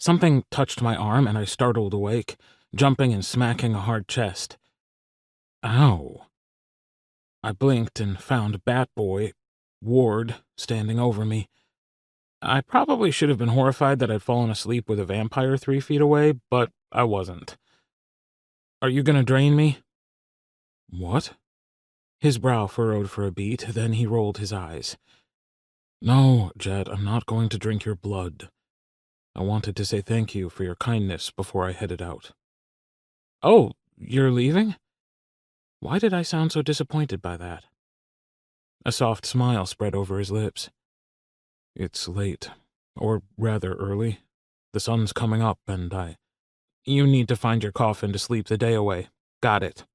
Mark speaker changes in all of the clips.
Speaker 1: Something touched my arm and I startled awake, jumping and smacking a hard chest. Ow. I blinked and found Bat Boy, Ward, standing over me. I probably should have been horrified that I'd fallen asleep with a vampire 3 feet away, but I wasn't. Are you gonna drain me? What? His brow furrowed for a beat, then he rolled his eyes. No, Jet, I'm not going to drink your blood. I wanted to say thank you for your kindness before I headed out. Oh, you're leaving? Why did I sound so disappointed by that? A soft smile spread over his lips. It's late, or rather early. The sun's coming up, and You need to find your coffin to sleep the day away. Got it.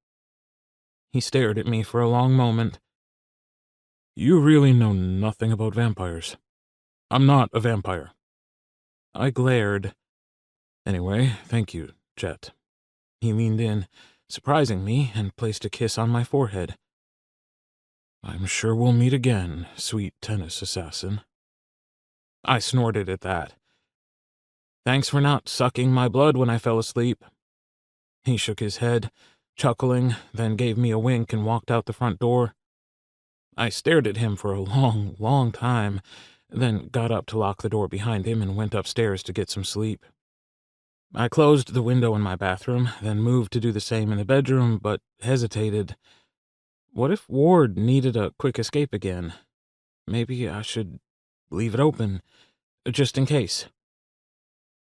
Speaker 1: He stared at me for a long moment. You really know nothing about vampires. I'm not a vampire. I glared. Anyway, thank you, Jet. He leaned in, surprising me, and placed a kiss on my forehead. I'm sure we'll meet again, sweet tennis assassin. I snorted at that. Thanks for not sucking my blood when I fell asleep. He shook his head, chuckling, then gave me a wink and walked out the front door. I stared at him for a long, long time, then got up to lock the door behind him and went upstairs to get some sleep. I closed the window in my bathroom, then moved to do the same in the bedroom, but hesitated. What if Ward needed a quick escape again? Maybe I should leave it open, just in case.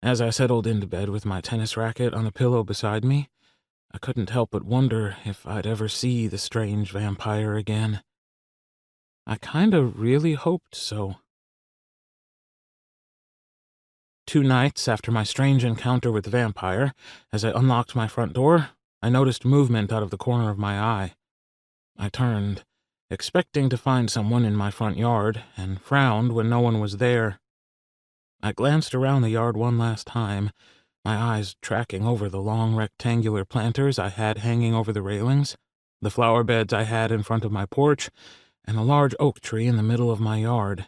Speaker 1: As I settled into bed with my tennis racket on the pillow beside me, I couldn't help but wonder if I'd ever see the strange vampire again. I kinda really hoped so. 2 nights after my strange encounter with the vampire, as I unlocked my front door, I noticed movement out of the corner of my eye. I turned, expecting to find someone in my front yard, and frowned when no one was there. I glanced around the yard one last time, my eyes tracking over the long rectangular planters I had hanging over the railings, the flower beds I had in front of my porch, and a large oak tree in the middle of my yard.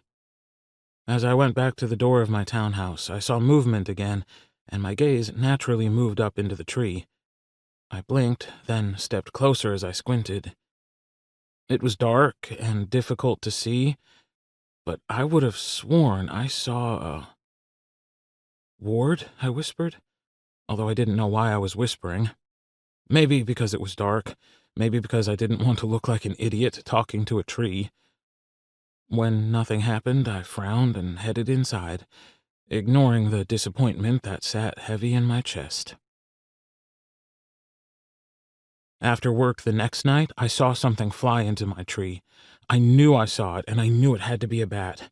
Speaker 1: As I went back to the door of my townhouse, I saw movement again, and my gaze naturally moved up into the tree. I blinked, then stepped closer as I squinted. It was dark and difficult to see, but I would have sworn I saw a... Ward, I whispered, although I didn't know why I was whispering. Maybe because it was dark, maybe because I didn't want to look like an idiot talking to a tree. When nothing happened, I frowned and headed inside, ignoring the disappointment that sat heavy in my chest. After work the next night, I saw something fly into my tree. I knew I saw it, and I knew it had to be a bat.